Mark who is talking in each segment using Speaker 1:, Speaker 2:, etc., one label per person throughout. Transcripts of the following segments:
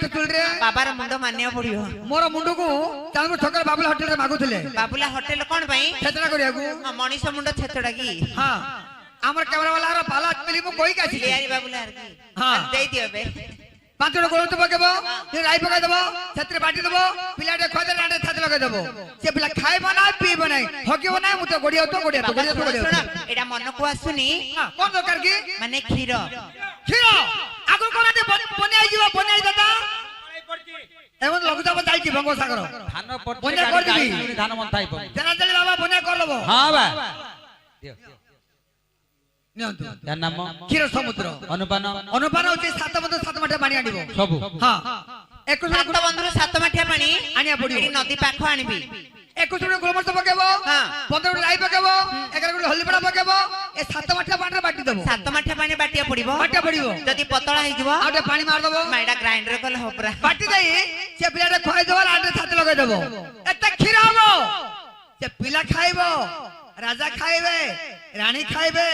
Speaker 1: काट चुल रे
Speaker 2: बाबार मुंड मानिया पड़ियो
Speaker 1: मोर मुंड को चांदपुर छकर बाबुला होटल रे मागुथिले
Speaker 2: बाबुला होटल कोन पई
Speaker 1: छेतरा करिया को
Speaker 2: मनीष मुंड छेतड़ा की
Speaker 1: हां हमर कैमरा वाला रो पाला मिली मु कोई कासी
Speaker 2: लियारी बाबुला की
Speaker 1: हां
Speaker 2: दे दियो बे
Speaker 1: पांचड़ गोल तो पकेबो फिर राई पकाय देबो छेतरे बाटी देबो पिलाटे खोदे राडे छाते लगे देबो से पिला खाइबो ना पीबो ना हकिबो ना मु तो गोडिया तो गोडिया
Speaker 2: एटा मन को आसुनी
Speaker 1: कोन दरकार की
Speaker 2: माने खीर
Speaker 1: आगु कोना दे बनाई जीवा बनाई दादा एवं लगुता बजाई की बंगो सागर
Speaker 3: धान
Speaker 1: बना कर दी
Speaker 3: धान मन थाई पई
Speaker 1: जना चली बाबा बना कर लबो
Speaker 3: हां बा
Speaker 1: नियंतु
Speaker 3: या नाम
Speaker 1: क्षीर समुद्र
Speaker 3: अनुपान
Speaker 1: अनुपान होचे सात बंद सात माठा पानी आनिबो
Speaker 3: सब
Speaker 1: हां एक
Speaker 2: सात बंधु सात माठिया पानी
Speaker 1: आनिया पड़ियो
Speaker 2: एडी नदी पाखो आनिबी
Speaker 1: एक गुण गोलमर्च पकेबो
Speaker 2: हां
Speaker 1: 15 गुण लाई पकेबो 11 गुण हल्दी पड़ा पकेबो ए सात माठा पानी बाटी देबो
Speaker 2: सात माठिया पानी बाटिया पड़िबो
Speaker 1: बाटिया पड़ियो
Speaker 2: जदी पतळा हे जीवो
Speaker 1: आटे पानी मार देबो
Speaker 2: मैडा ग्राइंडर कल होपरा
Speaker 1: बाटी देई से पिलाटे खोय देबो आटे छाते लगे देबो एते खीर हबो से पिला खाइबो राजा खाइबे रानी खाइबे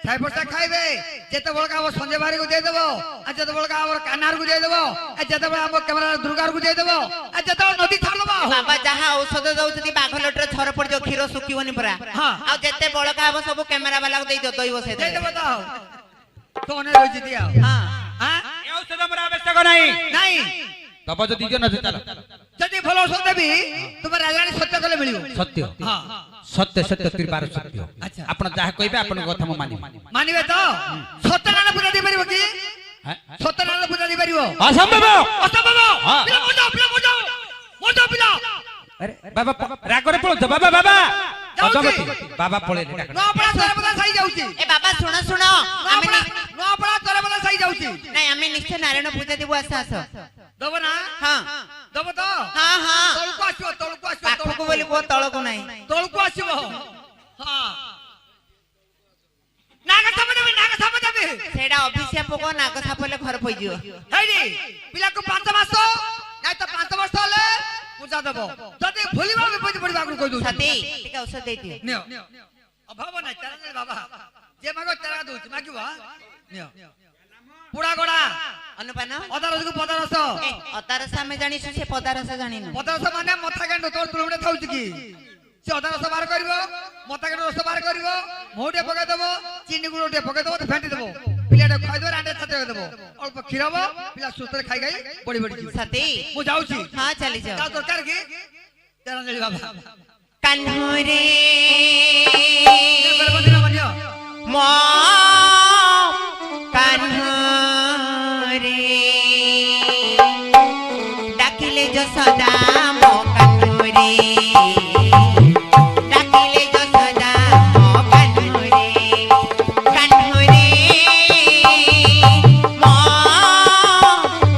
Speaker 1: साइपरसा खाइबे जेते बळका वो संजय बारी को दे देबो आ जेते बळका और कानार को दे देबो आ जेते बळका हम कैमरा दुर्गार को दे देबो आ जेते नदी छाड़ देबो
Speaker 2: बाबा जहा औषध दउछती बाघ लटर छर पड़ जो खीर सुकीवनी परा
Speaker 1: हां
Speaker 2: आ जेते बळका हबो सब कैमरा वाला को दे दो दई बसे
Speaker 1: दे देबो तो सोने रोज दिया
Speaker 2: हां
Speaker 1: हां
Speaker 3: ए औषध हमरा आवश्यक नाही
Speaker 1: नहीं
Speaker 3: तब जो दिजो न चलो
Speaker 1: जदी भलो औषध देबी तुम राजानी सत्य कले मिलियो
Speaker 3: सत्य
Speaker 1: हां
Speaker 3: सत्य सत्य कृपार सत्य
Speaker 1: अच्छा
Speaker 3: आपण जाहा कहबे आपण कथा म मानि
Speaker 1: मानिबे तो सत्यनारायण पूजा दे परिबो की सत्यनारायण पूजा दे परिबो
Speaker 3: असंभव
Speaker 1: असंभव पिला मोजो पिला
Speaker 3: अरे बाबा रागरे पळो बाबा बाबा असंभव बाबा पळे
Speaker 1: नो पड़ा तोरे बदा सही जाउची
Speaker 2: ए बाबा सुनो सुनो आमे
Speaker 1: नो पड़ा तोरे बदा सही जाउची
Speaker 2: नहीं आमे निश्चय नारायण पूजा देबो आसा आस
Speaker 1: दबो ना
Speaker 2: हां
Speaker 1: दबो तो
Speaker 2: हां हां
Speaker 1: तळको आछो
Speaker 2: पाखको बोली को तळको नाही
Speaker 1: तळको आछो हां नाग साप देबे
Speaker 2: सेडा अभिशाप को नाग सापले घर पइजियो
Speaker 1: हेडी पिला को 5 मास नाही तो 5 वर्ष होले पूजा देबो जदी भूलिबा विपद पड़िबा को कहि दउ
Speaker 2: सती टिका औषध दे दियो
Speaker 1: नियो अभाव नाही चरण बाबा जे मागो तेरा दउची मागिबा नियो पुडा गोडा
Speaker 2: अनुपान
Speaker 1: अदारस को पदारस
Speaker 2: ए अतारस आमे जानि से पदारस जानि न
Speaker 1: पदारस माने मथा गांडो तोर तुलुडे थाउची की से अदारस बार करबो मथा गांडो रस बार करबो मोडे पका देबो चीनी गुडे पका देबो तो फेंटी देबो पिलाटे खाइ दो रांडे छते देबो अल्प खिराबो पिला सुतर खाइ गई बड़ी बड़ी
Speaker 2: सती
Speaker 1: मु जाउची
Speaker 2: हां चली जाओ
Speaker 1: का दरकार की तेरा नेली बाबा
Speaker 2: कन्हरे
Speaker 1: कर बदिना बनियो
Speaker 2: मो कन्हरे डाकिले जो सदा मो कन्हरे डाकिले जो सदा मो कन्हरे कन्हरे मो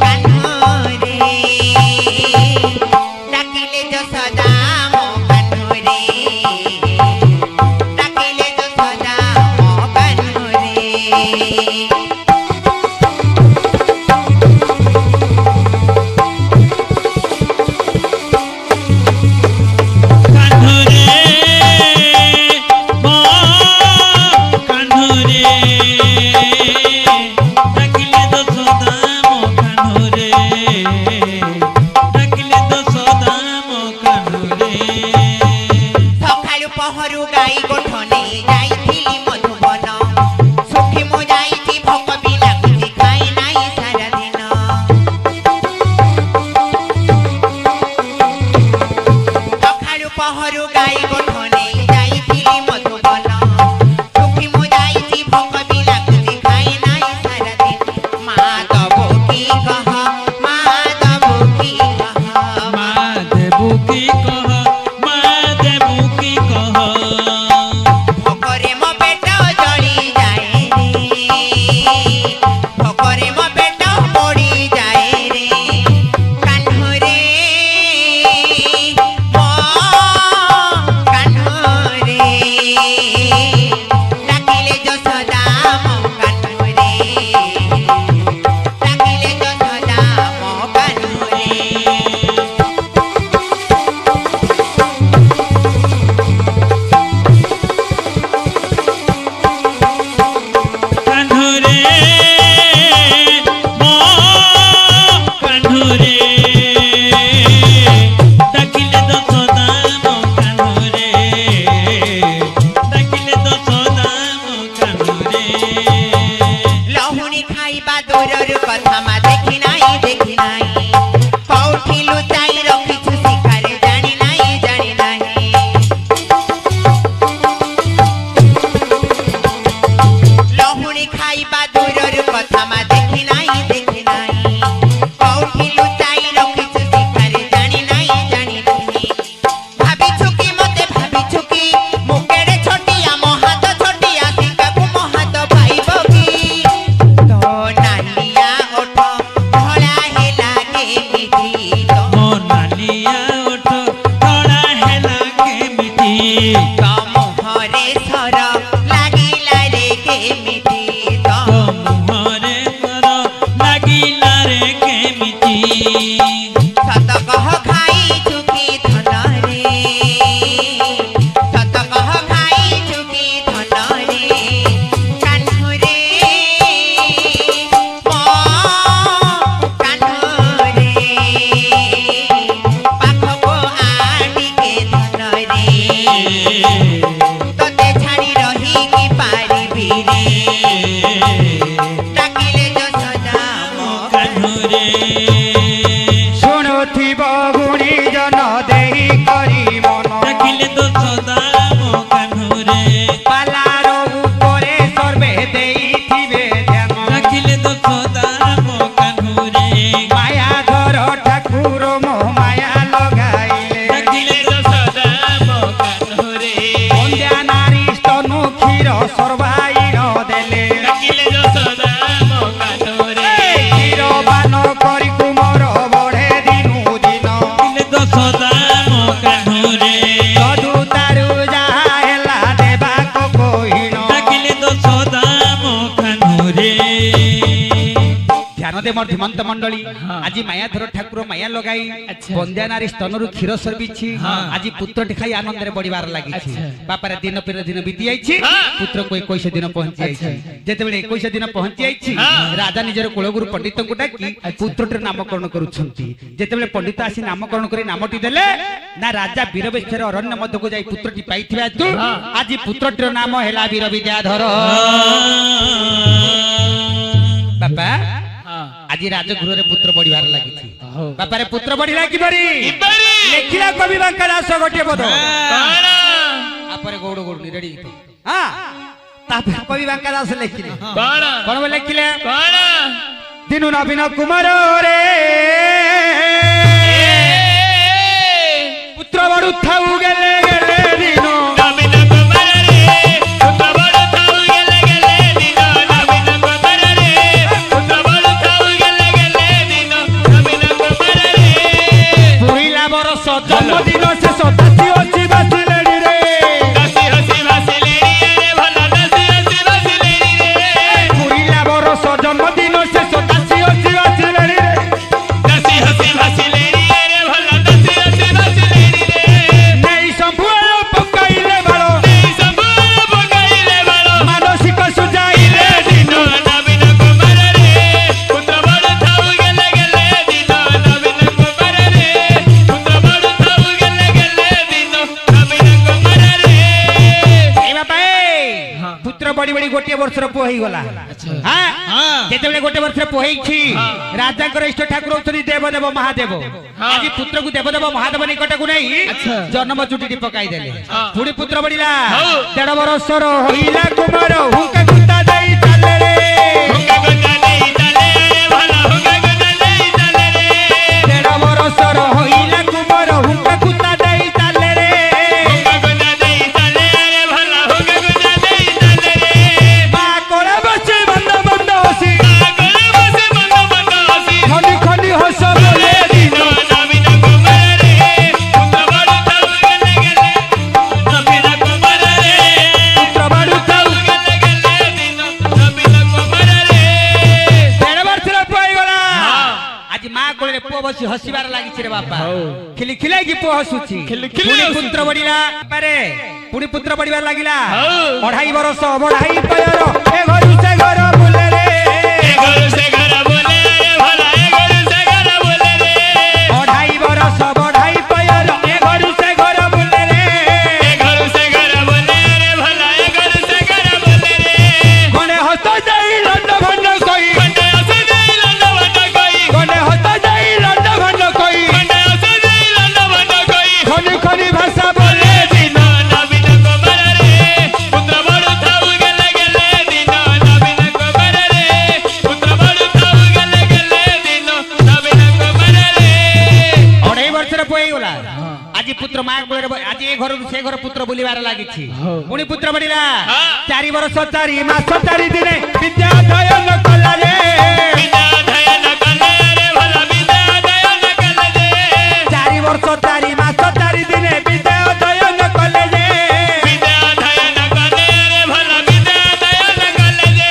Speaker 2: कन्हरे डाकिले जो सदा मो कन्हरे डाकिले जो सदा मो कन्हरे पहरु गाई गोठने जाइथिली मधुबन सुखी मो जाइथि भोक भी लागुथि खाइ नाही सारा दिन सखाळु पहरु गाई गोठने जाइथिली मधुबन सुखी मो जाइथि भोक भी लागुथि खाइ नाही सारा दिन मा दबो की कह
Speaker 3: ମୋର ଧୀମନ୍ତ ମଣ୍ଡଳୀ ଆଜି ମାୟାଧର ଠାକୁର ମାୟା ଲଗାଇ ବନ୍ଧ୍ୟା ନାରୀ ସ୍ତନରୁ କ୍ଷୀର ସର୍ବିଛି ଆଜି ପୁତ୍ରଟି ଖାଇ ଆନନ୍ଦରେ ବଢିବାର ଲାଗିଛି ବାପାରେ ଦିନ ପର ଦିନ ବିତି ଯାଇଛି ପୁତ୍ରକୁ 21 ଦିନ ପହଞ୍ଚି ଯାଇଛି ଯେତେବେଳେ 21 ଦିନ ପହଞ୍ଚି ଯାଇଛି ରାଜା ନିଜର କୁଳଗୁରୁ ପଣ୍ଡିତଙ୍କୁ ଡାକି ପୁତ୍ରଟିର ନାମକରଣ କରୁଛନ୍ତି ଯେତେବେଳେ ପଣ୍ଡିତ ଆସି ନାମକରଣ କରି ନାମଟି ଦେଲେ ନା ରାଜା ବୀରବେଶରେ ଅରଣ୍ୟ ମଧ୍ୟକୁ ଯାଇ ପୁତ୍ରଟି ପାଇଥିବା ହେତୁ ଆଜି ପୁତ୍ରଟିର ନାମ ହେଲା ବୀର ବିଦ୍ୟାଧର ବାପା ଆଜି ରାଜଗୃହରେ ପୁତ୍ର ବଢିବାର ଲାଗିଛି ବାପାରେ ପୁତ୍ର ବଢିଲା କିପରି ଲେଖିଲା କବି ବାଙ୍କା ଦାସ ଗୋଟିଏ ପଦ ତାପରେ ଗୌଡ଼ ଗୌଡ଼ ରେଡି ହଁ ତାପରେ କବି ବାଙ୍କା ଦାସ ଲେଖିଲେ କଣ ଲେଖିଲେ ଦିନୁ ନବୀନ କୁମାର ରେ ପୁତ୍ର ବଢୁ ଥାଉ ଗେଲେ ଗେଲେ ଦିନ ନବୀନ କୁମାର ରେ ପୁତ୍ର ବଢୁ ଥାଉ ଗେଲେ ଗେଲେ ଦିନ ନବୀନ କୁମାର ରେ ପୁତ୍ର ବଢୁ ଥାଉ ଗେଲେ ଗେଲେ ଦିନ ନବୀନ କୁମାର ରେ ପୁରିଲା ବରଷ ଜନ୍ମଦିନ ଶେଷ ଦାସୀ ଅଛି ବାସିଲେଣି ରେ ଦାସୀ ହସି ବାସିଲେଣି ରେ ଭଲ ଦାସୀ ହସି ବାସିଲେଣି ରେ ପୁରିଲା ବରଷ ଜନ୍ମଦିନ ଶେଷ ଦାସୀ ଅଛି ବାସିଲେଣି ରେ ଦାସୀ ହସି ବାସିଲେଣି ରେ ଭଲ ଦାସୀ ହସି ବାସିଲେଣି ରେ ନେଇ ସମ୍ଭୁଳ ପକାଇଲେ ବାଳ ନେଇ ସମ୍ଭୁଳ ପକାଇଲେ ବାଳ ମାନସିକ ସୁଜାଇଲେ ଦିନ ନବୀନ କୁମାର ରେ ପୁତ୍ର ବଡ଼ ଥାଉ ଗେଲେ ଗେଲେ ଦିନ ନବୀନ କୁମାର ରେ ପୁତ୍ର ବଡ଼ ଥାଉ ଗେଲେ ଗେଲେ ଦିନ ନବୀନ କୁମାର ରେ ଏ ବାପା ପୁତ୍ର ବଡି ବଡି ଗୋଟିଏ ବର୍ଷର ପୁଅ ହେଇଗଲା ଯେତେବେଳେ ଗୋଟେ ବର୍ଷର ପୁଅ ହେଇଛି ରାଜାଙ୍କର ଇଷ୍ଟ ଠାକୁର ହଉଛନ୍ତି ଦେବଦେବ ମହାଦେବ ଆଜି ପୁତ୍ରକୁ ଦେବଦେବ ମହାଦେବ ନିକଟକୁ ନେଇ ଜନ୍ମ ଚୁଟିଟି ପକାଇଦେଲେ ପୁଣି ପୁତ୍ର ବଢିଲା 1.5 ବର୍ଷର ହୋଇଲା କୁମାର ହୁଙ୍କା ଗୁତା ଦେଇ ଚାଲେ ରେ ହୁଙ୍କା ଗୁତା ଦେଇ ଚାଲେ ଭଲ ହୁଙ୍କା ଗୁତା ଦେଇ ଚାଲେ ରେ 1.5 ବର୍ଷର ହୋଇଲା କୁମାର ହୁଙ୍କା ଗୁତା ଦେଇ ଚାଲେ ରେ ହୁଙ୍କା ଗୁତା ଦେଇ ଚାଲେ ରେ ଭଲ ହୁଙ୍କା ଗୁତା ଦେଇ ଚାଲେ ରେ ମା କୋଳେ ବସି ବନ୍ଦ ବନ୍ଦ ହସି ମା କୋଳେ ବସି ବନ୍ଦ ବନ୍ଦ ହସି ଖଣ୍ଡି ଖଣ୍ଡି ହସ ବୋଲେ ଦିନ ନବୀନ କୁମାର ରେ ପୁତ୍ର ବଡ ଥାଉ ଗେଲେ ଗେଲେ ନବୀନ କୁମାର ରେ ପୁତ୍ର ବଡ ଥାଉ ଗେଲେ ଗେଲେ ଦିନ ନବୀନ କୁମାର ରେ 1.5 ବର୍ଷର ପୁଅ ହେଇଗଲା ଆଜି ମା କୋଳରେ ପୁଅ ବସି ହସିବାର ଲାଗିଛି ରେ ବାପା ଖିଲି ଖିଲାଇକି ପୁଅ ହସୁଛି ପୁଣି ପୁତ୍ର ବଢିଲା ପାରେ ପୁଣି ପୁତ୍ର ବଢିବାର ଲାଗିଲା 2.5 ବର୍ଷ ବଢାଇ ପାୟର ଏ ଘରୁ ସେ ଘର ବୁଲେ ରେ ଏ ଘରୁ ସେ ଘର ବୁଲେ ରେ ଭଲ ଏ ଘରୁ ସେ ଘର ବୁଲେ ରେ 2.5 ବର୍ଷ ବଢାଇ ପାୟର ଏ ଘରୁ ସେ ଘର ବୁଲେ ରେ ଏ ଘରୁ ସେ ଘର ବୁଲେ ରେ ଭଲ ଏ ଘରୁ ସେ ଘର ବୁଲେ ରେ ଗଣେ ହସ ଯାଇ ଲଣ୍ଡ ଭଣ୍ଡ କହି ଗଣେ ହସ ଯାଇ ଲଣ୍ଡ ଭଣ୍ଡ କହି ଗଣେ ହସ ଯାଇ ଲଣ୍ଡ ଭଣ୍ଡ କହି ଗଣେ ହସ ଯାଇ ଲଣ୍ଡ ଭଣ୍ଡ କହି ଖନି ଖନି ଭାଷା ବୋଲେ ଦିନ ନବୀନ କୁମାର ରେ ପୁତ୍ର ବଡ ଥାଉ ଗେଲେ ଗେଲେ ଦିନ ନବୀନ କୁମାର ରେ ପୁତ୍ର ବଡ ଥାଉ ଗେଲେ ଗେଲେ ଦିନ ନବୀନ କୁମାର ରେ 2.5 ବର୍ଷର ପୁଅ ହେଇଗଲା ଆଜି ପୁତ୍ର ମା କୋଳରେ ଆଜି ଏ ଘରରୁ ସେ ଘର ପୁତ୍ର ବୁଲିବାର ଲାଗିଛି ପୁଣି ପୁତ୍ର ବଢିଲା 4 ବର୍ଷ 4 ମାସ 4 ଦିନେ ବିଦ୍ୟା ଅଧ୍ୟୟନ କଲା ରେ ବିଦ୍ୟା ଅଧ୍ୟୟନ କଲା ରେ ଭଲ ବିଦ୍ୟା ଅଧ୍ୟୟନ କଲା ରେ 4 ବର୍ଷ 4 ମାସ 4 ଦିନେ ବିଦ୍ୟା ଅଧ୍ୟୟନ କଲେ ଯେ ବିଦ୍ୟା ଅଧ୍ୟୟନ କଲେ ରେ ଭଲ ବିଦ୍ୟା ଅଧ୍ୟୟନ କଲେ ଯେ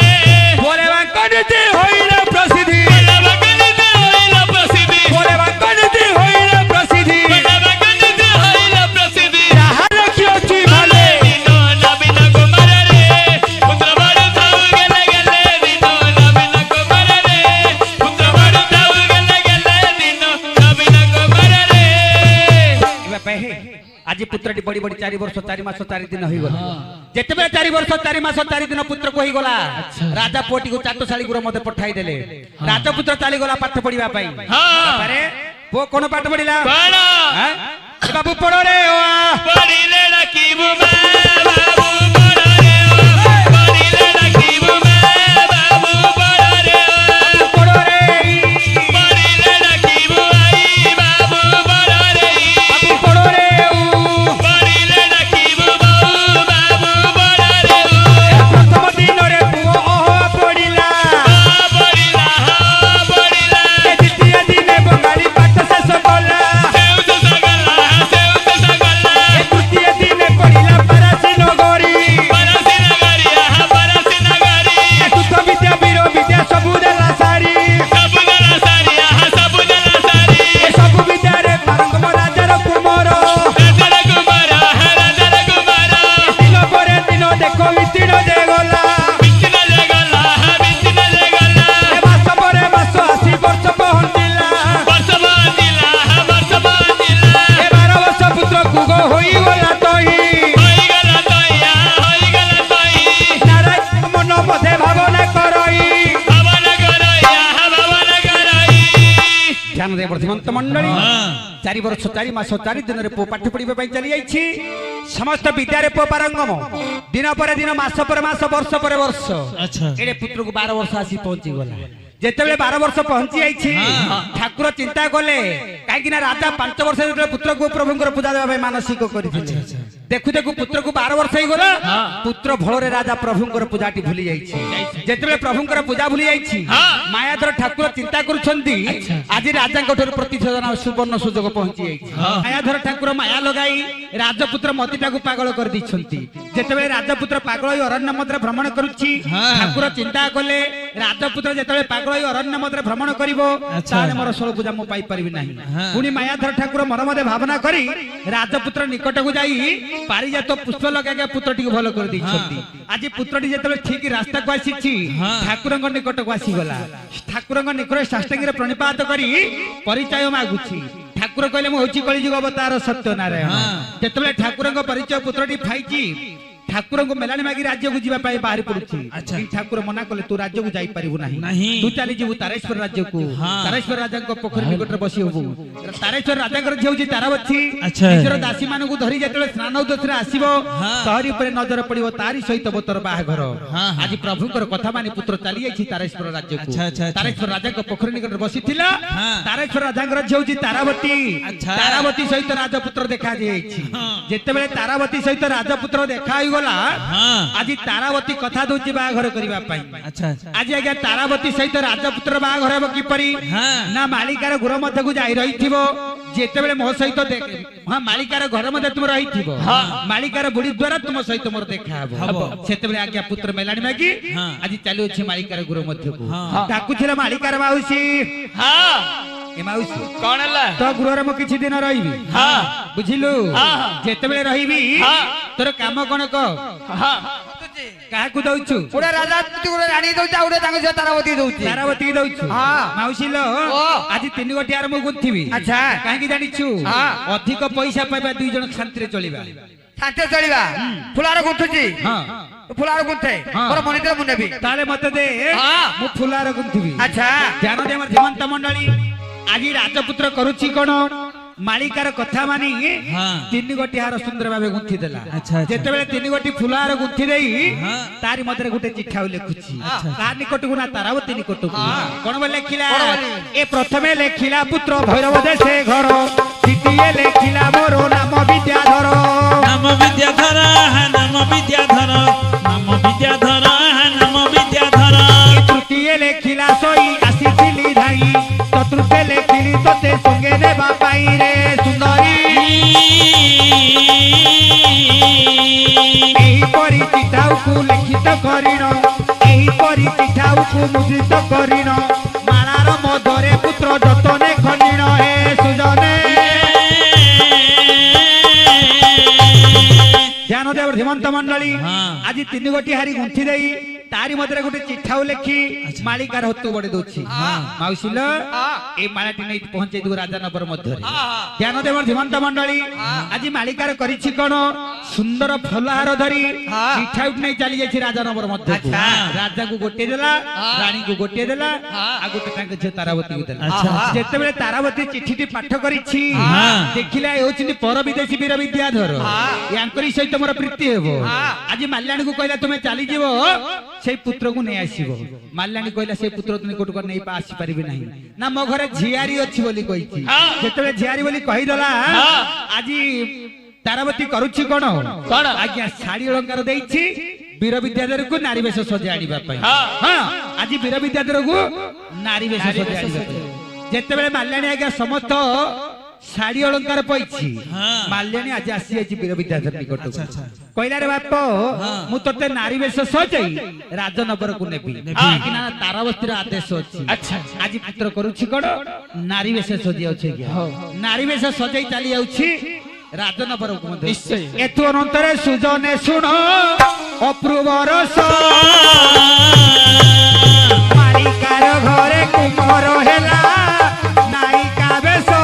Speaker 3: ପରେ ବାଙ୍କନିତି ହୋଇଲା ପ୍ରସିଦ୍ଧି ପରେ ବାଙ୍କନିତି ହୋଇଲା ପ୍ରସିଦ୍ଧି ପରେ ବାଙ୍କନିତି ହୋଇଲା ପ୍ରସିଦ୍ଧି ପରେ ବାଙ୍କନିତି ହୋଇଲା ପ୍ରସିଦ୍ଧି ଯାହା ଲେଖିଅଛି ଭଲେ ଦିନ ନବୀନ କୁମାର ରେ ପୁତ୍ର ବଡ ଥାଉ ଗେଲେ ଗେଲେ ଦିନ ନବୀନ କୁମାର ରେ ପୁତ୍ର ବଡ ଥାଉ ଗେଲେ ଗେଲେ ଦିନ ନବୀନ କୁମାର ରେ ଆଜି ପୁତ୍ରଟି ବଡି ବଡି 4 ବର୍ଷ 4 ମାସ 4 ଦିନ ହୋଇଗଲା ଯେତେବେଳେ 4 ବର୍ଷ 4 ମାସ 4 ଦିନ ପୁତ୍ରକୁ ହୋଇଗଲା ରାଜା ପୁଅଟିକୁ ଚାଟଶାଳୀ ଗୁରୁ ମତେ ପଠାଇ ଦେଲେ ରାଜପୁତ୍ର ଚାଲିଗଲା ପାଠ ପଢିବା ପାଇଁ ତାପରେ ପୁଅ କୋନ ପାଠ ପଢିଲା ବାବୁ ପଢ ରେ ପଢିଲେ ଡାକିବୁ ମା ବାବୁ ପଢ ରେ ପଢିଲେ ଡାକିବୁ ମା ବାବୁ ପଢ ରେ ପଢ ରେ ପଢିଲେ ଡାକିବୁ ଆଇ ବାବୁ ପଢ ରେ ବାବୁ ପଢ ରେ ପଢିଲେ ଡାକିବୁ ବାବୁ ପଢ ରେ ପ୍ରଥମ ଦିନରେ ପୁଅ ପଢିଲା ପଢିଲା ଦ୍ୱିତୀୟ ଦିନେ ବଙ୍ଗାଳୀ ପାଠ ଶେଷ କଲା ତୃତୀୟ ଦିନେ ପଢିଲା ଫରାସୀ
Speaker 4: ध्यान दे वर्धमंत मंडली
Speaker 3: हाँ।
Speaker 4: 4 वर्ष 4 मास 4 दिन रे पो पाठ पढ़िबा पई चली जाईछि समस्त विद्या रे पो पारंगम दिन पर दिन मास पर मास वर्ष पर वर्ष
Speaker 3: अच्छा
Speaker 4: एडे पुत्र को 12 वर्ष आसी पहुंची गला जेतेबेले 12 वर्ष पहुंची आईछि ठाकुर चिंता कले काहे कि ना राजा 5 वर्ष जेतेबेले पुत्र को प्रभुंकर पूजा देबा पई मानसिक करिथिले देखु देखु पुत्र को 12 वर्ष ही गला पुत्र भଳରେ राजा प्रभुंकर पूजाटी भूली जाईछि जेतेबेले प्रभुंकर पूजा भूली जाईछि मायाधर ठाकुर चिंता करूछंती आज राजा कोठर प्रतिशोधन सुवर्ण सुजोग पहुंची जाईछि मायाधर ठाकुर माया लगाई राजपुत्र मतिटा को पागल कर दिछंती जेतेबेले राजपुत्र पागल होई अरण्य मध्य भ्रमण करूछि ठाकुर चिंता कले राजपुत्र जेतेबेले पागल होई अरण्य मध्य भ्रमण करिवो ताने मोर षोल पूजा मो पाई परिबि नाही पुनी मायाधर ठाकुर मन मध्ये भावना करी राजपुत्र निकट को जाई पारिजात पुष्प लगा पुत्रटी को भलो कर दिछंती आज पुत्रटी जेतेबेले ठीक रास्ता को आसीछि ठाकुरंग निकट को आसी गला ठाकुरंग निकट साष्टांग प्रणिपात करी परिचय मागुछि ठाकुर कहले मु होछि कलिजुग अवतार सत्यनारायण जेतेबेले ठाकुरंग परिचय पुत्रटी फाइछि ठाकुर को मेलानी मागी राज्य को जीवा पाए बाहर पड़ुछि ठाकुर मना कले तू राज्य को जाई परिबु नाही तू चली जीवु तारेश्वर राज्य को तारेश्वर राजा को पोखरी निकट रे बसी होबु तारेश्वर राजा कर जेउ जी तारावती निजर दासी मान को धरी जेतले स्नान उद्देश्य आसीबो तहरी ऊपर नजर पड़िबो तारी सहित बोतर बाहाघर आज प्रभुकर कथा मानी पुत्र चली आछि तारेश्वर राज्य को तारेश्वर राजा को पोखरी निकट रे बसीथिला तारेश्वर राजा कर जेउ जी तारावती सहित राजपुत्र देखा जाईछि जेतेबेले तारावती सहित राजपुत्र देखा आज तारावती कथा दूची बाघर करबा पई आज आज्ञा तारावती सहित राजपुत्र बाघर हेबो किपरि ना मालिकार घर मध्य को जाई रहिथिबो जेतेबेले मो सहित हां मालिकार घर मध्य तुम रहिथिबो मालिकार बुढ़ी द्वारा तुम सहित मोर देखा हेबो सेतेबेले आज्ञा पुत्र मेलानी मागी आज चालू अछि मालिकार घर मध्य को डाकुथिला मालिकार माउसी हां ए माउसी कोन हला तो गृह मो किछि दिन रहिबी हां बुझिलु जेतेबेले रहिबी तोर काम कोन को हां काहा को दउछु
Speaker 1: पुरा राजा तू रानी दउछ आउडे तांग जे तारावती दउछु हां माउसी लो आज 3 गोटियार मु गुंथिबी अच्छा काहे कि जानिछु अधिक पैसा पाइबा दुई जन शांति रे चलिबा फुलार गुंथुची हां फुलार गुंथे मोर मनितर मु नेबी ताले मते दे मु फुलार गुंथिबी अच्छा ध्यान दे हमर जीवंत मंडली आज राजपुत्र करूची कोन मालिकार कथा मानी 3 गोटी हार सुंदर भाबे गुंथि देला जेतेबेले 3 गोटी फुलार गुंथि देई तारी मधरे गुटे चिठा लेखुची का निकट गुना तारावती निकट कोन बे लेखिला ए प्रथमे लेखिला पुत्र भैरव देशे घर द्वितीय लेखिला मोर नाम विद्याधर
Speaker 3: नाम विद्याधर है नाम विद्याधर नाम विद्याधर है नाम विद्याधर
Speaker 4: तृतीय लेखिला सोई आसीथिली धाई चतुर्थ लेखिली तते संगे नेबा पाई रे सुंदरी एही परी चिठाउ को लिखित करिन एही परी चिठाउ को मुद्रित करिन मालार मधरे पुत्र जतने खनिन हे सुजने ध्यान देव धीमंत मंडली आज 3 गोटी हारी गुंथि देई तारी मधरे गुटे चिठाउ लेखि मालिकार हत्तु बडे दोछि माउसिल ए मालाटी नै पहुंचे दु राजा नगर मध्य रे ध्यान देव धीमंत मंडली आज मालिकार करिछि कोन सुंदर फलहार धरी चिठाउ नै चली जाछि राजा नगर मध्य को राजा को गोटे देला रानी को गोटे देला आ गोटे तांक जे तारावती को देला जेतेबेले तारावती चिठीटी पाठ करिछि देखिला ए होछि पर विदेशी वीर विद्याधर यांकरी सहित मोर प्रीति हेबो आज माल्याणी को कहला तुमे चली जीवो से पुत्र को नहीं आसीबो माल्याणी कहला से पुत्र तुम कोट कर नहीं आसी परिबे नहीं ना मो घरे झियारी अछि बोली कहिछि जेतबे झियारी बोली कहि दला आज तारावती करूछि कोन आज्ञा साड़ी अलंकार देछि वीर विद्याधर को नारी वेश सजा आनिबा पई हां आज वीर विद्याधर को नारी वेश सजा आनिबा पई जेतबे माल्याणी आज्ञा समस्त साड़ी अलंकार पइछि माल्याणी आज आसी अछि वीर विद्याधर निकट कहला रे बाप मु तते नारी वेश सजाई राजनगर को नेबी कि ना तारावतीर आदेश अछि अच्छा आज पुत्र करूछि कोन नारी वेश सजिया अछि नारी वेश सजाई चली आउछि राजनगर को मध्य निश्चय एतु अनंतरे सुजने सुनो अपूर्व रस मालिकार घरे कुमार हेला नायिका वेश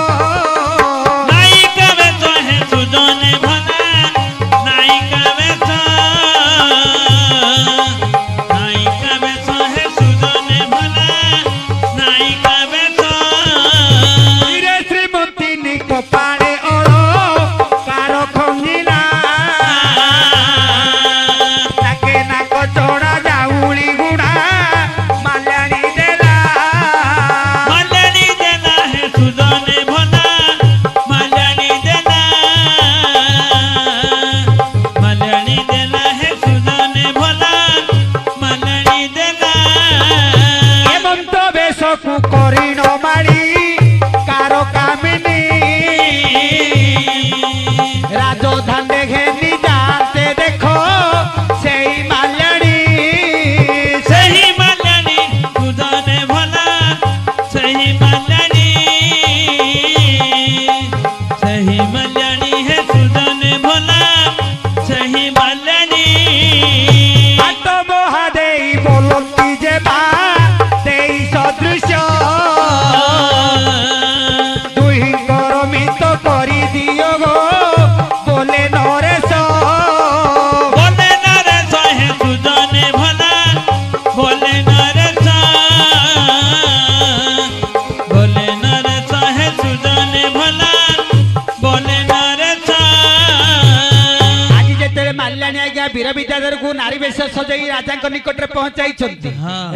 Speaker 4: वीर विद्याधर को नारी बेश सजाई राजा निकट में पहुंचाई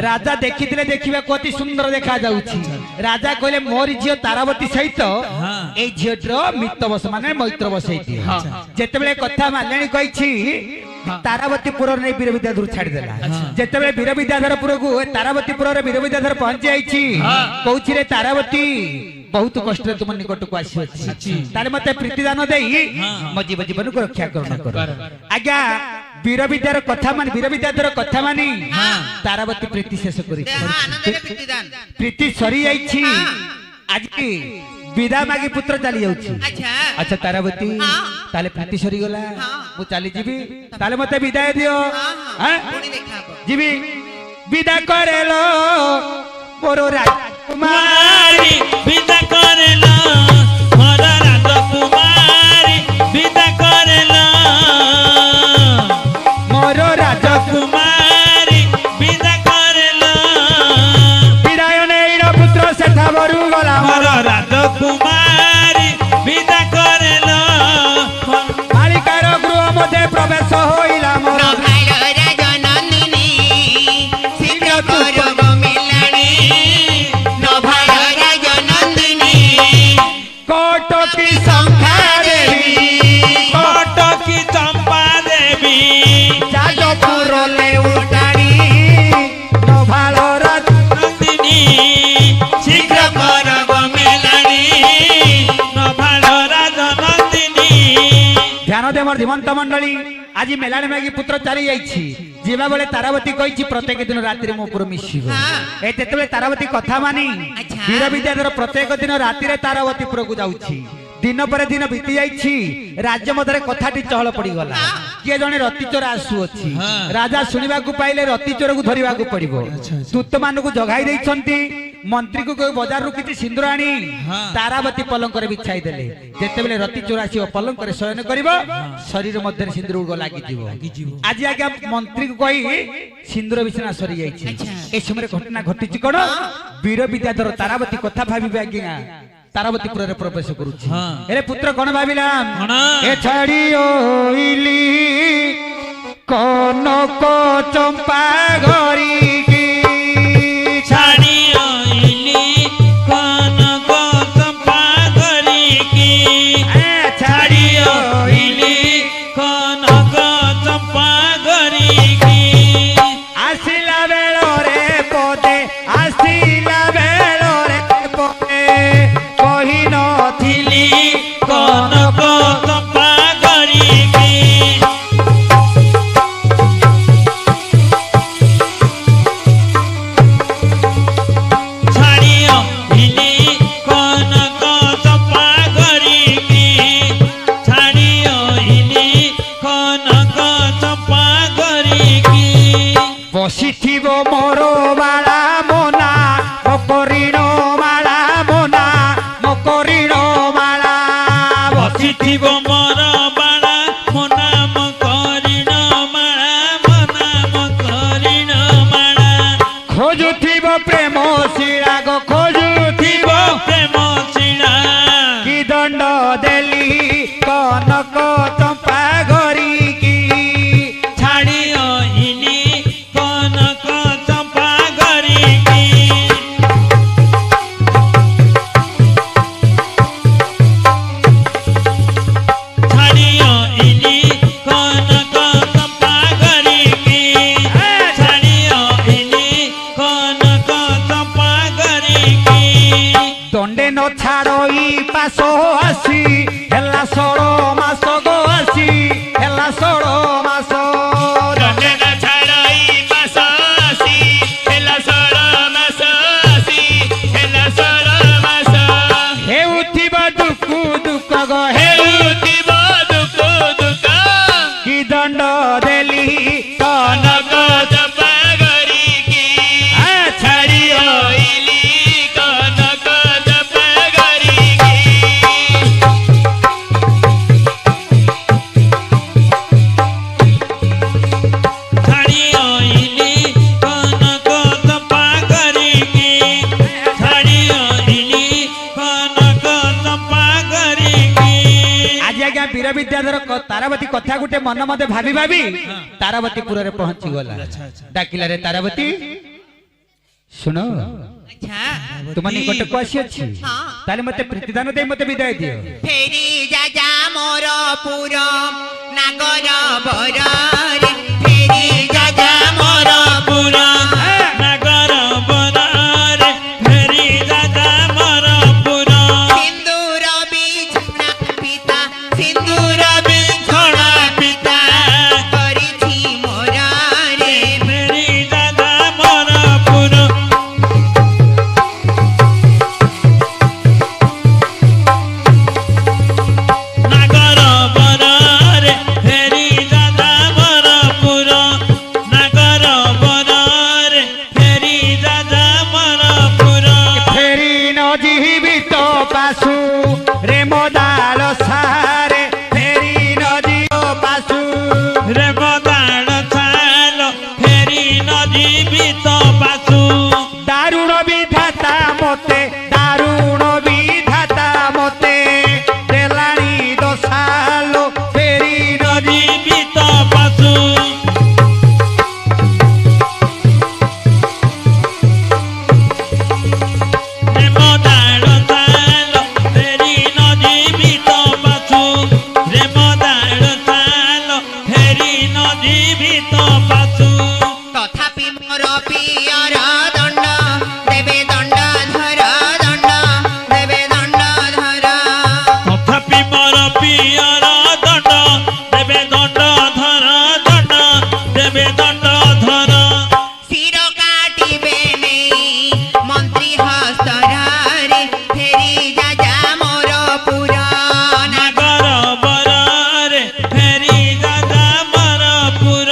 Speaker 4: राजा देखिथिले देखिबा अति सुंदर देखा जाउछि राजा कहले मोर झियो तारावती सहित ए झियोर मित्र बस माने मैत्र बसई दिए जेतेबेले कथा मानलेनी कहिछि तारावतीपुर नहीं वीर विद्याधर छाड़ी देला जेतेबेले वीर विद्याधरपुर को तारावतीपुर रे वीर विद्याधर पहुंची आइछि कहछि रे तारावती बहुत कष्ट तुम निकट को आसी अछि ताले मते प्रीतिदान देई मो जीवन को रक्षा कर आज्ञा वीर विद्यार कथा मान वीर विद्याधर कथा मानी तारावती प्रीति शेष करी प्रीति सरी आइछि आज विदा मागी पुत्र चली जाउछि अच्छा तारावती ताले प्रीति सरी गला मु चली जीवी ताले मते विदाय दियो जीवी विदा करेलो मोर
Speaker 3: कुमारी विदा करेला मोर राजकुमारी विदा करेला
Speaker 4: मोर
Speaker 3: राजकुमारी विदा करेला
Speaker 4: विदाय नेइर पुत्र सेठा बरु गला
Speaker 3: मोर राजकुमारी विदा करेला
Speaker 4: मालिकार गृह मध्ये प्रवेश होइला मोर धीमंत मंडली आज मेलाने में पुत्र चली जाइछि जीवा बेले तारावती कहिछि प्रत्येक दिन रात्रि मो पुर मिसिबो ए तेतबे तारावती कथा मानी वीर विद्याधर प्रत्येक दिन रात्रि तारावतीपुर को जाउछि दिन पर दिन बीती जाइछि राज्य मधरे कथाटी चहल पड़ी गला किए जने रतिचोर आसु अछि राजा सुनिबा को पाइले रतिचोर को धरिबा को पड़िबो दूत मान को जगाई दैछंती मंत्री को कोई बाजार रु किछि सिंदूर आनी तारावती पलंक रे बिछाई देले जेतेबेले रतिचोर आसी पलंक रे शयन करबो शरीर मध्ये सिंदूर को लागि जीवो आज आज्ञा मंत्री को कहि सिंदूर बिछना सरी जाइछि ए समय घटना घटिछि कोन वीर विद्याधर तारावती कथा भाबिबे आज्ञा तारावतीपुर रे प्रवेश करूछि एरे पुत्र कोन भाबिला ए छाड़ी ओइली कनक चंपा घरी की
Speaker 3: छाड़ी ओइली कनक चंपा घरी की छाड़ी ओइली कनक चंपा घरी की
Speaker 4: आसिला बेलो रे पोते आसिला बेलो रे पोते कहि नथिली
Speaker 3: कनक चंपा घरी की छाड़ियो हिली कनक चंपा घरी की छाड़ियो हिली कनक चंपा घरी की
Speaker 4: बसिथिबो मोरो बाला मोना मकरिणो माला मोना मकरिणो माला
Speaker 3: बसिथिब मोर बाळा मो नाम करिण माळा मो नाम करिण माळा
Speaker 4: खोजुथिबो प्रेम शिला गो खोजुथिबो
Speaker 3: प्रेम शिला
Speaker 4: कि दंड देली कनक चंपा घरी की
Speaker 3: छाड़ियो हिली कनक चंपा घरी की छाड़ियो हिली कनक चंपा घरी की छाड़ियो हिली कनक चंपा घरी की
Speaker 4: दंडे न छाड़ई पासो आसी हेला 16 मास गो आसी हेला 16 मास
Speaker 3: दंडे न छाड़ई पासो आसी हेला 16 मास आसी हेला 16 मास
Speaker 4: हेउथिबा दुखु दुख गो
Speaker 3: हेउथिब दुख दुख
Speaker 4: कि दंड देली
Speaker 3: कनक चंपा घरी की छाड़ियो हिली कनक चंपा घरी की
Speaker 4: ଆଜ୍ଞା ବୀର ବିଦ୍ୟାଧର ତାରାବତୀ କଥା ଗୋଟେ ମନ ମତେ ଭାବି ଭାବି ତାରାବତୀପୁରରେ ପହଞ୍ଚି ଗଲା। ଡାକିଲା ରେ ତାରାବତୀ ଶୁଣ
Speaker 2: ଆଚ୍ଛା
Speaker 4: ତୁମ ନିକଟକୁ ଆସିଅଛି, ତାହେଲେ ମତେ ପ୍ରୀତିଦାନ ଦେଇ ମତେ ବିଦାୟ ଦିଅ।
Speaker 2: ଫେରି ଯା ମୋର ପୁର ନାଗର ବରରେ ଫେରି ଯା ମୋର ପୁର
Speaker 3: ନଗର ବନରେ ଫେରି ଯା ମୋର ପୁର
Speaker 2: ସିନ୍ଦୁର ବିଛଣା ପିତା ସିନ୍ଦୁର ବିଛଣା ପିତା କରିଛି ମୋରରେ
Speaker 3: ଫେରି ଯା ମୋର ପୁର ନଗର ବରରେ ଫେରି ଯା ମୋର ପୁର ନଗର ବରରେ ଫେରି ଯା ମୋର ପୁର
Speaker 4: ଫେରି ନ ଯିବି ତ ପାଶୁ ରେ ମଦାଳ ସାରେ ଫେରି ନ ଯିବ ପାଶୁ
Speaker 3: ରେ ମଦାଳ ଛାଲ ଫେରି ନ ଯିବି ତ ପାଶୁ
Speaker 4: ଦାରୁଣ ବିଧାତା ମତେ ଦାରୁଣ ବିଧାତା ମତେ ଦେଲାଣି ଦଶାଲୋ ଫେରି ନ
Speaker 3: ଯିବି ତ ପାଶୁ ରେ ମଦାଳ ଛାଲ ଫେରି ନ ଯିବି ତ ପାଶୁ ରେ ମଦାଳ ଛାଲ ଫେରି ନ ଯିବି ତ ପାଶୁ
Speaker 2: ତଥାପି ମୋର ପିଅର ଦଣ୍ଡ ଦେବେ ଦଣ୍ଡ ଧର ଦଣ୍ଡ ଦେବେ ଦଣ୍ଡ ଧର
Speaker 3: ତଥାପି ମୋର ପିଅର ଦଣ୍ଡ ଦେବେ ଦଣ୍ଡ ଧର ଦଣ୍ଡ ଦେବେ ଦଣ୍ଡ ଧର
Speaker 2: ଶିର କାଟିବେ ନେଇ ମନ୍ତ୍ରୀ ହସ୍ତରରେ ଫେରି ଯା ମୋର ପୁର
Speaker 3: ନଗର ବରରେ ଫେରି ଯା ମୋର ପୁର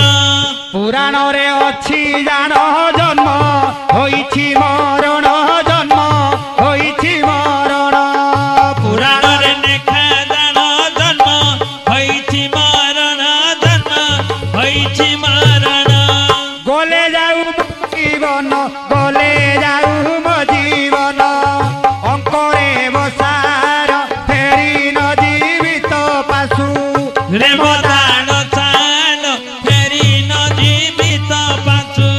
Speaker 4: ପୁରାଣରେ ଅଛି ଜାଣ ଜନ୍ମ ହୋଇଛି ମରଣ ଜନ୍ମ ହୋଇଛି ମରଣ
Speaker 3: ପୁରାଣରେ ଲେଖା ଜାଣ ଜନ୍ମ ହୋଇଛି ମରଣ ଜନ୍ମ ହୋଇଛି ମରଣ
Speaker 4: ଗଲେ ଯାଉ ମୋ ଜୀବନ ଗଲେ ଯାଉ ମୋ ଜୀବନ ଅଙ୍କରେ ବସାର ଫେରି ନ ଯିବି ତ ପାଶୁ
Speaker 3: ରେ ମଦାଳ ଛାଲ ଫେରି ନ ଯିବି ତ ପାଶୁ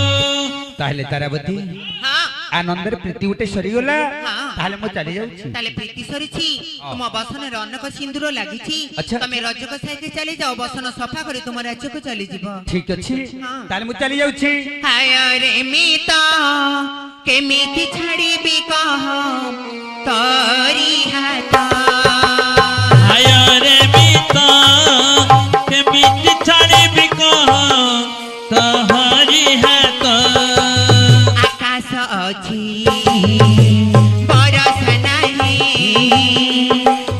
Speaker 4: ତାହେଲେ ତାରାବତୀ
Speaker 2: ହଁ
Speaker 4: ଆନନ୍ଦରେ ପ୍ରୀତି ଗୋଟେ ସରିଗଲା,
Speaker 2: ହଁ।
Speaker 4: ତାହେଲେ ମୁଁ ଚାଲି ଯାଉଛି।
Speaker 2: ତାହେଲେ ପ୍ରୀତି ସରିଛି ତୁମ ବସନରେ ଅନେକ ସିନ୍ଦୁର ଲାଗିଛି
Speaker 4: ଆଚ୍ଛା।
Speaker 2: ତମେ ରଜକ ସାଇକେ ଚାଲି ଯାଅ ବସନ ସଫା କରି ତୁମ ରାଜ୍ୟକୁ ଚାଲିଯିବ
Speaker 4: ଠିକ ଅଛି,
Speaker 2: ହଁ।
Speaker 4: ତାହେଲେ ମୁଁ ଚାଲି ଯାଉଛି।
Speaker 2: ହାୟ ରେ ମିତ କେମିତି ଛାଡ଼ିବି କହ ତରି ହାତ
Speaker 3: ହାୟ ରେ ମିତ କେମିତି ଛାଡ଼ିବି କହ ତହରି ହାତ
Speaker 2: ଆକାଶ ଅଛି ବରଷ ନାହିଁ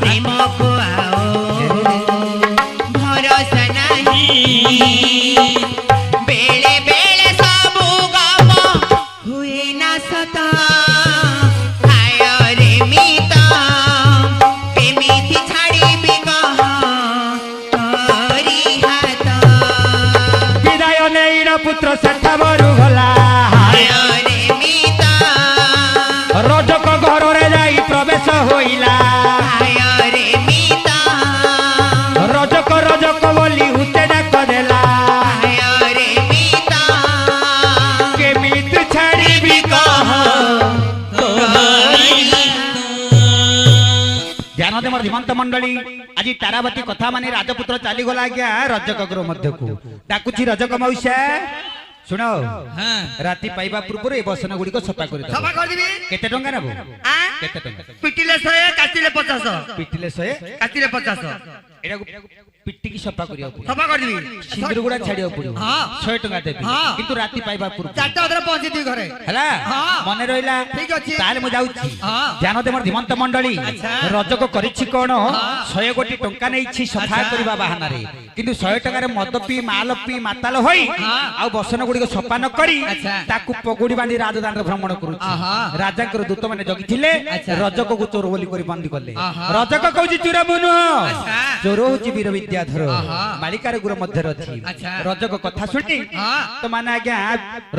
Speaker 2: ପ୍ରେମକୁ ଆଉ ଭରସ ନାହିଁ ବେଳେ ବେଳେ ସବୁ ଗପ ହୁଏ ନା ସତ ହାୟ ରେ ମିତ କେମିତି ଛାଡ଼ିବି କହ ତରି ହାତ
Speaker 4: ବିଦାୟ ନେଇର ପୁତ୍ର ସେଠା ବରୁ ଗଲା,
Speaker 2: ହାୟ ରେ ମିତ
Speaker 4: ରଜକ ଘରରେ ଯାଇ ପ୍ରବେଶ ହୋଇଲା।
Speaker 2: ହାୟ ରେ ମିତ
Speaker 4: ରଜକ ରଜକ ବୋଲି ହୁତେ ଡାକ ଦେଲା,
Speaker 2: ହାୟ ରେ ମିତ
Speaker 4: କେମିତି ଛାଡ଼ିବି କହ। ଧ୍ୟାନ ଦେ ମୋର ଧୀମନ୍ତ ମଣ୍ଡଳୀ, ଆଜି ତାରାବତୀ କଥା ମାନି ରାଜପୁତ୍ର ଚାଲିଗଲା ଆଜ୍ଞା ରଜକ ଗୃହ ମଧ୍ୟକୁ। ଡାକୁଛି ରଜକ ମଉସା, ଶୁଣ ରାତି ପାଇବା ପୂର୍ବରୁ ଏ ବସନ ଗୁଡିକ ସଫା କରିଦେବ।
Speaker 1: ସଫା କରିଦେବି।
Speaker 4: କେତେ ଟଙ୍କା ନେବ?
Speaker 1: ଆଁ?
Speaker 4: କେତେ ଟଙ୍କା?
Speaker 1: ପିଟିଲେ 100 କାଟିଲେ 50
Speaker 4: ପିଟିଲେ 100,
Speaker 1: କାଟିଲେ 50
Speaker 4: ଏଟାକୁ ପିଟିକି ସଫା କରିବାକୁ ପଡିବ।
Speaker 1: ସଫା କରିଦେବି।
Speaker 4: ସିନ୍ଦୁର ଗୁଡା ଛାଡିବାକୁ ପଡିବ।
Speaker 1: ହଁ।
Speaker 4: 100 ଟଙ୍କା ଦେବି,
Speaker 1: ହଁ।
Speaker 4: କିନ୍ତୁ ରାତି ପାଇବା ପୂର୍ବରୁ।
Speaker 1: 4ଟା ଅଧରେ ପହଞ୍ଚିଥିବି ଘରେ।
Speaker 4: ହେଲା,
Speaker 1: ହଁ।
Speaker 4: ମନେ ରହିଲା।
Speaker 1: ଠିକ ଅଛି।
Speaker 4: ତାହେଲେ ମୁଁ ଯାଉଛି।
Speaker 1: ହଁ।
Speaker 4: ଧ୍ୟାନ ଦେ ମୋର ଧୀମନ୍ତ ମଣ୍ଡଳୀ,
Speaker 1: ଆଚ୍ଛା।
Speaker 4: ରଜକ କରିଛି କଣ?
Speaker 1: ହଁ।
Speaker 4: 100 କୋଟି ଟଙ୍କା ନେଇଛି ସଫା
Speaker 1: ଆଚ୍ଛା।
Speaker 4: କରିବା ବାହାନାରେ, କିନ୍ତୁ 100 ଟଙ୍କାରେ ମଦ ପିଇ ମାଲ ପିଇ ମାତାଲ ହୋଇ
Speaker 1: ହଁ।
Speaker 4: ଆଉ ବସନ ଗୁଡିକ ସଫା ନ କରି
Speaker 1: ଆଚ୍ଛା।
Speaker 4: ତାକୁ ପଗୁଡି ବାନ୍ଧି ରାଜଦାଣ୍ଡ ଭ୍ରମଣ କରୁଛି।
Speaker 1: ଆହା।
Speaker 4: ରାଜାଙ୍କର ଦୂତ ମାନେ ଜଗିଥିଲେ,
Speaker 1: ଆଚ୍ଛା।
Speaker 4: ରଜକକୁ ଚୋର ବୋଲି କରି ବନ୍ଦୀ କଲେ।
Speaker 1: ଆହା।
Speaker 4: ରଜକ କହୁଛି ଚୋର ମୁଁ ନୁହଁ,
Speaker 1: ଆଚ୍ଛା।
Speaker 4: ଚୋର ହଉଛି ବୀର ବିଦ୍ୟା ବିଦ୍ୟାଧର
Speaker 1: ଆହା।
Speaker 4: ମାଳିକାର ଗୁର ମଧ୍ୟରେ ଅଛି
Speaker 1: ଆଚ୍ଛା।
Speaker 4: ରଜକ କଥା ଶୁଣି
Speaker 1: ହଁ।
Speaker 4: ତ ମାନେ ଆଜ୍ଞା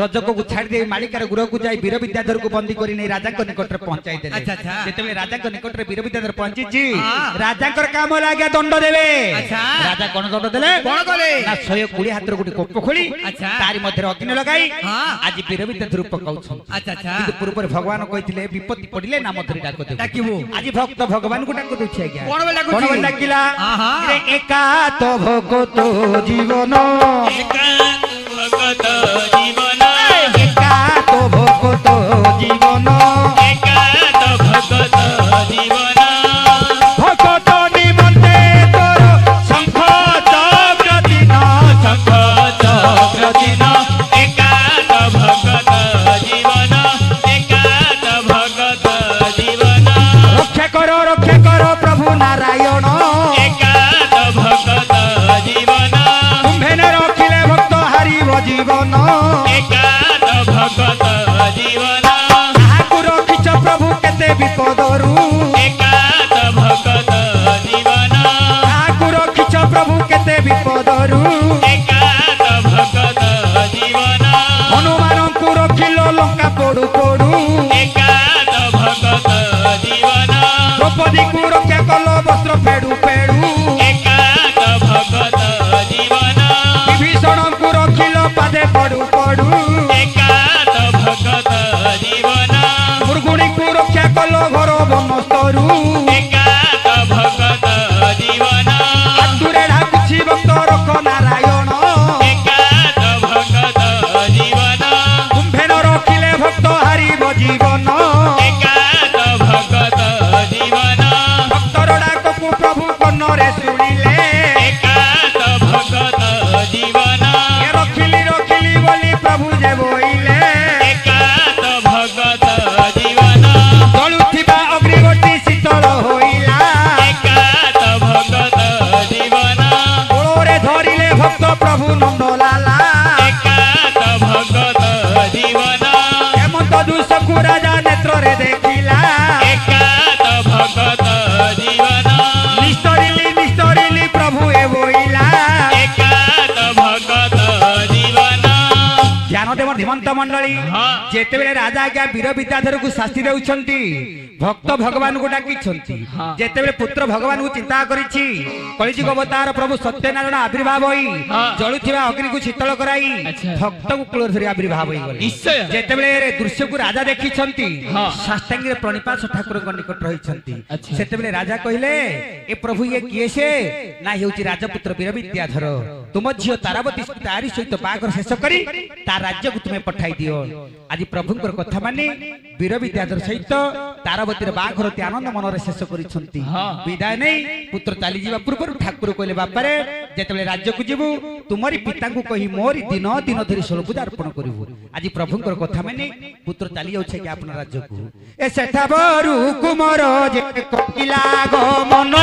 Speaker 4: ରଜକକୁ ଛାଡ଼ି ଦେଇ ମାଳିକାର ଗୁରକୁ ଯାଇ ବୀର ବିଦ୍ୟାଧରକୁ ବନ୍ଦୀ କରି ନେଇ ରାଜାଙ୍କ ନିକଟରେ ପହଞ୍ଚାଇ ଦେଲେ
Speaker 1: ଆଚ୍ଛା, ଆଚ୍ଛା।
Speaker 4: ଯେତେବେଳେ ରାଜାଙ୍କ ନିକଟରେ ବୀର ବିଦ୍ୟାଧର ପହଞ୍ଚିଛି
Speaker 1: ହଁ।
Speaker 4: ରାଜାଙ୍କର କାମ ହେଲା ଆଜ୍ଞା ଦଣ୍ଡ ଦେବେ
Speaker 1: ଆଚ୍ଛା।
Speaker 4: ରାଜା କଣ ଦଣ୍ଡ ଦେଲେ
Speaker 1: କଣ କଲେ?
Speaker 4: ନା 120 ହାତର ଗୋଟେ କୋପ ଖୋଳି
Speaker 1: ଆଚ୍ଛା।
Speaker 4: ତାରି ମଧ୍ୟରେ ଅଗ୍ନି ଲଗାଇ
Speaker 1: ହଁ।
Speaker 4: ଆଜି ବୀର ବିଦ୍ୟାଧର ପକାଉଛନ୍ତି
Speaker 1: ଆଚ୍ଛା ଆଚ୍ଛା
Speaker 4: କିନ୍ତୁ ପୂର୍ବରୁ ଭଗବାନ କହିଥିଲେ ବିପତ୍ତି ପଡ଼ିଲେ ନାମ ଧରି ଡାକ ଦେବୁ
Speaker 1: ଡାକିବୁ।
Speaker 4: ଆଜି ଭକ୍ତ ଭଗବାନଙ୍କୁ ଡାକ ଦଉଛି ଆଜ୍ଞା
Speaker 1: କଣ ବୋଲି ଡାକୁଛି?
Speaker 4: କଣ ବୋଲି ଡାକିଲା
Speaker 1: ଆହା।
Speaker 4: ରେ ଏକା ତ ଭଗତ ଜୀବନ
Speaker 3: ଏକା ଭଗତ ଜୀବନ
Speaker 4: ଏକା ତ ଭଗତ ଜୀବନ
Speaker 3: ଏକା ଭଗତ ଜୀବନ
Speaker 4: ভকত নিমন্তে তোর শঙ্খ চক্র দিন শঙ্খ চক্র দিন
Speaker 3: একা ভগত জীবন একা ভগত জীবন
Speaker 4: রক্ষা কর প্রভু নারায়ণ
Speaker 3: একা ভগত জীবন
Speaker 4: কুম্ভেনে রখিলে ভক্ত হারিব জীবন
Speaker 3: একা ভগত জীবন
Speaker 4: কাহাকু রখিছ প্রভু কেতে বিপদরু
Speaker 3: একা ভগত জীবন
Speaker 4: কাহাকু রখিছ প্রভু কেতে বিপদরু
Speaker 3: একা ভগত জীবন
Speaker 4: হনুমানଙ୍କୁ রখিল লঙ্কা পড়ু পড়ু
Speaker 3: একা ভগত জীবন
Speaker 4: দ্রৌপদীକୁ রক্ষা কল বস্ত্র ফেড়ু ফেড়ু
Speaker 3: একা ভগত জীবন
Speaker 4: বিভীষণଙ୍କୁ রখিল পাদে পড়ু পড়ু
Speaker 3: একা ভগত জীবন
Speaker 4: মুরগুড়িକୁ রক্ষা কল ঘর বনস্তরু
Speaker 3: একা ভগত জীবন
Speaker 4: আতুরে ঢাকুছি ভক্ত রখ নারায়ণ
Speaker 3: একা ভগত জীবন
Speaker 4: কুম্ভেন রখিলে ভক্ত হারিব জীবন
Speaker 3: একা ভগত জীবন
Speaker 4: ভক্তর ডাককু প্রভু কর্ণরে শুনিলে
Speaker 3: একা ভগত জীবন
Speaker 4: এ রখিলি বলি প্রভু যে বইলে
Speaker 3: একা ভগত জীবন
Speaker 4: জলুথিবা অগ্নিগোটি শীতল হইলা
Speaker 3: একা ভগত জীবন
Speaker 4: কোଳରେ ধরিলে ভক্ত প্রভু নন্দলালা
Speaker 3: একা ভগত জীবন
Speaker 4: হেমন্ত দুঃখକୁ রাজা নেত্রে দেখিলা
Speaker 3: একা ভগত জীবন
Speaker 4: নিস্তরিলি প্রভু এ বইলা
Speaker 3: একা ভগত জীবন
Speaker 4: ধ্যান দেব ধীমন্ত মন্ডলী
Speaker 3: হ্যাঁ।
Speaker 4: যেତେବେଳେ রাজা আজ্ঞা বীর বিদ্যাধরକୁ শাস্তি দেউଛନ୍ତି ভক্ত ভগবানଙ୍କୁ ডাকিଛନ୍ତି
Speaker 3: হ্যাঁ।
Speaker 4: যেତେବେଳେ পুত্র ভগবানଙ୍କୁ চিন্তা କରିଛି কলিযুগ অবতার প্রভু সত্যনারায়ণ আবির্ভাব হই
Speaker 3: হ্যাঁ।
Speaker 4: জଳୁଥିବା ଅଗ୍ନିକୁ ଶୀତଳ କରାଇ
Speaker 3: ଆଚ୍ଛା।
Speaker 4: ଭକ୍ତକୁ କୂଳରେ ଧରି ଆବିର୍ଭାବ ହୋଇଗଲେ
Speaker 3: ନିଶ୍ଚୟ।
Speaker 4: ଯେତେବେଳେ ଦୃଶ୍ୟକୁ ରାଜା ଦେଖିଛନ୍ତି
Speaker 3: ହଁ।
Speaker 4: ସାଷ୍ଟାଙ୍ଗରେ ପ୍ରଣିପାତ ଠାକୁରଙ୍କ ନିକଟ ରହିଛନ୍ତି
Speaker 3: ଆଚ୍ଛା।
Speaker 4: ସେତେବେଳେ ରାଜା କହିଲେ ଏ ପ୍ରଭୁ ଇଏ କିଏ ସେ ନା ହେଉଛି ରାଜପୁତ୍ର ବୀର ବିଦ୍ୟାଧର ତୁମ ଝିଅ ତାରାବତୀ ତାରି ସହିତ ବାହାଘର ଶେଷ କରି ତା ରାଜ୍ୟକୁ ତୁମେ ପଠାଇ ଦିଅ ଆଜି ପ୍ରଭୁଙ୍କର କଥା ମାନି ବୀର ବିଦ୍ୟାଧର ସହିତ ତାରାବତୀର ବାହାଘର ଅତି ଆନନ୍ଦ ମନରେ ଶେଷ କରିଛନ୍ତି
Speaker 3: ହଁ।
Speaker 4: ବିଦାୟ ନେଇ ପୁତ୍ର ଚାଲିଯିବା ପୂର୍ବରୁ ଠାକୁର କହିଲେ ବାପାରେ ଯେତେବେଳେ ରାଜ୍ୟକୁ ଯିବୁ ତୁମରି ପିତାଙ୍କୁ କହି ମୋରି ଦିନ ଦିନ ଧରି ଷୋଳ ପୂଜା ଅର୍ପଣ କରିବୁ ଆଜି ପ୍ରଭୁଙ୍କର କଥା ମାନି ପୁତ୍ର ଚାଲି ଯାଉଛି କି ଆପଣ ରାଜ୍ୟକୁ ଏ ସେଠା ବରୁ କୁମର ଯେ କହିଲା ଗୋ ମନ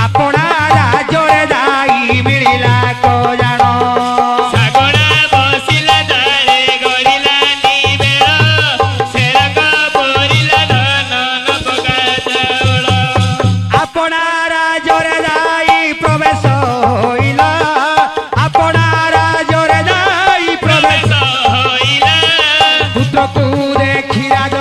Speaker 4: ଆପଣା ରାଜ୍ୟରେ ଯାଇ ମିଳିଲା କ ଜାଣ
Speaker 3: ଶାଗଣା ବସିଲା ଦାରେ ଗଡ଼ିଲା ନିବେଳ ସେରକ ପରିଲା ଧନ ନପକା ଚାଉଳ
Speaker 4: ଆପଣା ରାଜ୍ୟରେ ଯାଇ ପ୍ରବେଶ ହୋଇଲା ଆପଣା ରାଜ୍ୟରେ ଯାଇ ପ୍ରବେଶ
Speaker 3: ହଇଲା
Speaker 4: ପୁତ୍ରକୁ ଦେଖି ରାଜ